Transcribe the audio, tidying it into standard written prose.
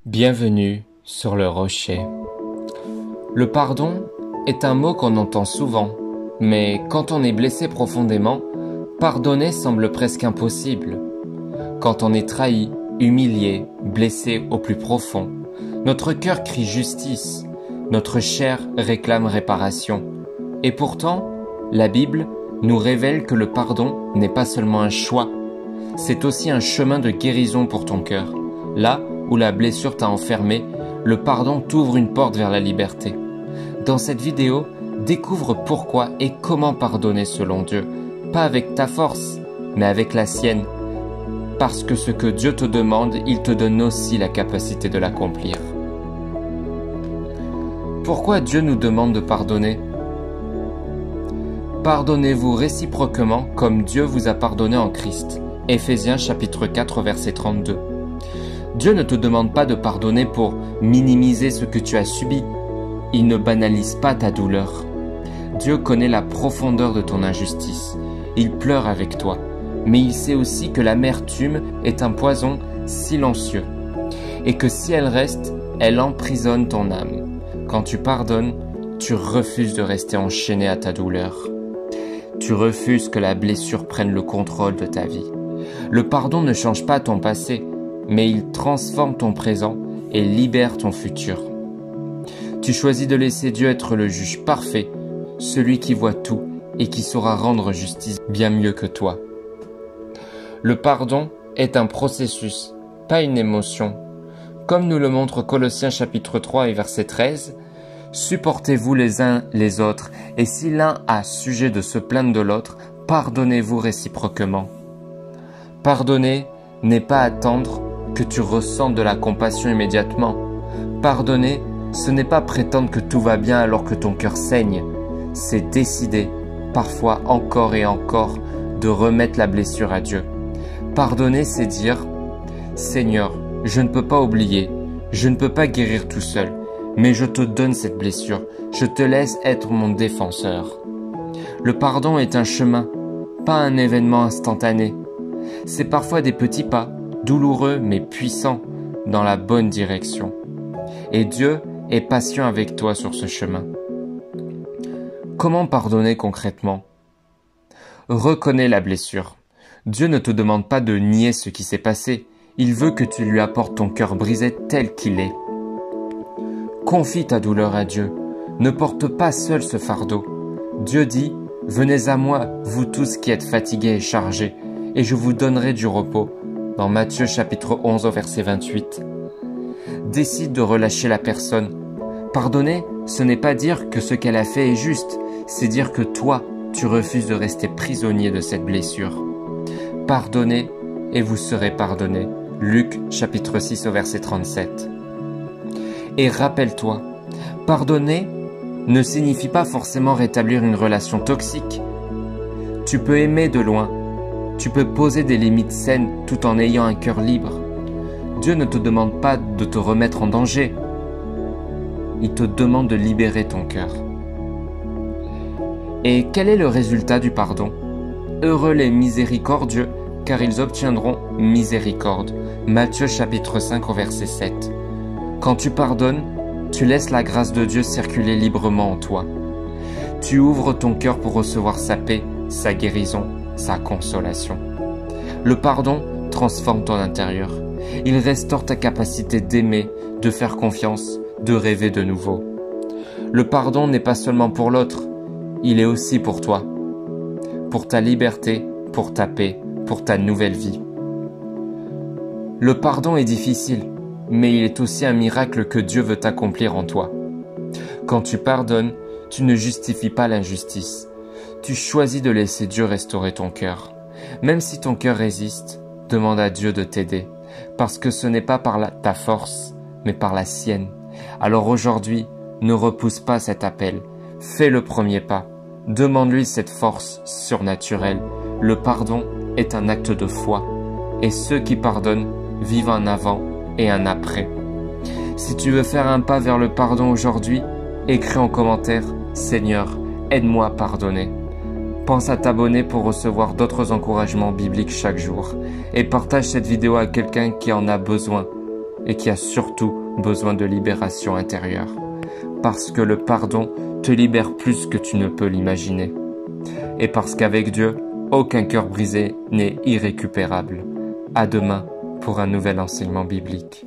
Bienvenue sur le rocher. Le pardon est un mot qu'on entend souvent, mais quand on est blessé profondément, pardonner semble presque impossible. Quand on est trahi, humilié, blessé au plus profond, notre cœur crie justice, notre chair réclame réparation. Et pourtant, la Bible nous révèle que le pardon n'est pas seulement un choix, c'est aussi un chemin de guérison pour ton cœur. Là où la blessure t'a enfermé, le pardon t'ouvre une porte vers la liberté. Dans cette vidéo, découvre pourquoi et comment pardonner selon Dieu, pas avec ta force, mais avec la sienne. Parce que ce que Dieu te demande, il te donne aussi la capacité de l'accomplir. Pourquoi Dieu nous demande de pardonner ? Pardonnez-vous réciproquement comme Dieu vous a pardonné en Christ. Éphésiens chapitre 4 verset 32. Dieu ne te demande pas de pardonner pour minimiser ce que tu as subi. Il ne banalise pas ta douleur. Dieu connaît la profondeur de ton injustice. Il pleure avec toi. Mais il sait aussi que l'amertume est un poison silencieux. Et que si elle reste, elle emprisonne ton âme. Quand tu pardonnes, tu refuses de rester enchaîné à ta douleur. Tu refuses que la blessure prenne le contrôle de ta vie. Le pardon ne change pas ton passé, mais il transforme ton présent et libère ton futur. Tu choisis de laisser Dieu être le juge parfait, celui qui voit tout et qui saura rendre justice bien mieux que toi. Le pardon est un processus, pas une émotion. Comme nous le montre Colossiens chapitre 3 et verset 13, « Supportez-vous les uns les autres, et si l'un a sujet de se plaindre de l'autre, pardonnez-vous réciproquement. » Pardonner n'est pas attendre que tu ressentes de la compassion immédiatement. Pardonner, ce n'est pas prétendre que tout va bien alors que ton cœur saigne. C'est décider, parfois encore et encore, de remettre la blessure à Dieu. Pardonner, c'est dire « Seigneur, je ne peux pas oublier, je ne peux pas guérir tout seul, mais je te donne cette blessure, je te laisse être mon défenseur. » Le pardon est un chemin, pas un événement instantané. C'est parfois des petits pas, douloureux mais puissants, dans la bonne direction. Et Dieu est patient avec toi sur ce chemin. Comment pardonner concrètement ? Reconnais la blessure. Dieu ne te demande pas de nier ce qui s'est passé. Il veut que tu lui apportes ton cœur brisé tel qu'il est. Confie ta douleur à Dieu. Ne porte pas seul ce fardeau. Dieu dit « Venez à moi, vous tous qui êtes fatigués et chargés, et je vous donnerai du repos. » Dans Matthieu chapitre 11 au verset 28. Décide de relâcher la personne. Pardonner, ce n'est pas dire que ce qu'elle a fait est juste, c'est dire que toi, tu refuses de rester prisonnier de cette blessure. Pardonnez et vous serez pardonnés. Luc chapitre 6 au verset 37. Et rappelle-toi, pardonner ne signifie pas forcément rétablir une relation toxique. Tu peux aimer de loin. Tu peux poser des limites saines tout en ayant un cœur libre. Dieu ne te demande pas de te remettre en danger. Il te demande de libérer ton cœur. Et quel est le résultat du pardon ? Heureux les miséricordieux, car ils obtiendront miséricorde. Matthieu chapitre 5 au verset 7. Quand tu pardonnes, tu laisses la grâce de Dieu circuler librement en toi. Tu ouvres ton cœur pour recevoir sa paix, sa guérison, sa consolation. Le pardon transforme ton intérieur. Il restaure ta capacité d'aimer, de faire confiance, de rêver de nouveau. Le pardon n'est pas seulement pour l'autre, il est aussi pour toi. Pour ta liberté, pour ta paix, pour ta nouvelle vie. Le pardon est difficile, mais il est aussi un miracle que Dieu veut accomplir en toi. Quand tu pardonnes, tu ne justifies pas l'injustice. Tu choisis de laisser Dieu restaurer ton cœur. Même si ton cœur résiste, demande à Dieu de t'aider, parce que ce n'est pas par ta force, mais par la sienne. Alors aujourd'hui, ne repousse pas cet appel. Fais le premier pas. Demande-lui cette force surnaturelle. Le pardon est un acte de foi. Et ceux qui pardonnent vivent un avant et un après. Si tu veux faire un pas vers le pardon aujourd'hui, écris en commentaire « Seigneur, aide-moi à pardonner ». Pense à t'abonner pour recevoir d'autres encouragements bibliques chaque jour. Et partage cette vidéo à quelqu'un qui en a besoin. et qui a surtout besoin de libération intérieure. Parce que le pardon te libère plus que tu ne peux l'imaginer. Et parce qu'avec Dieu, aucun cœur brisé n'est irrécupérable. À demain pour un nouvel enseignement biblique.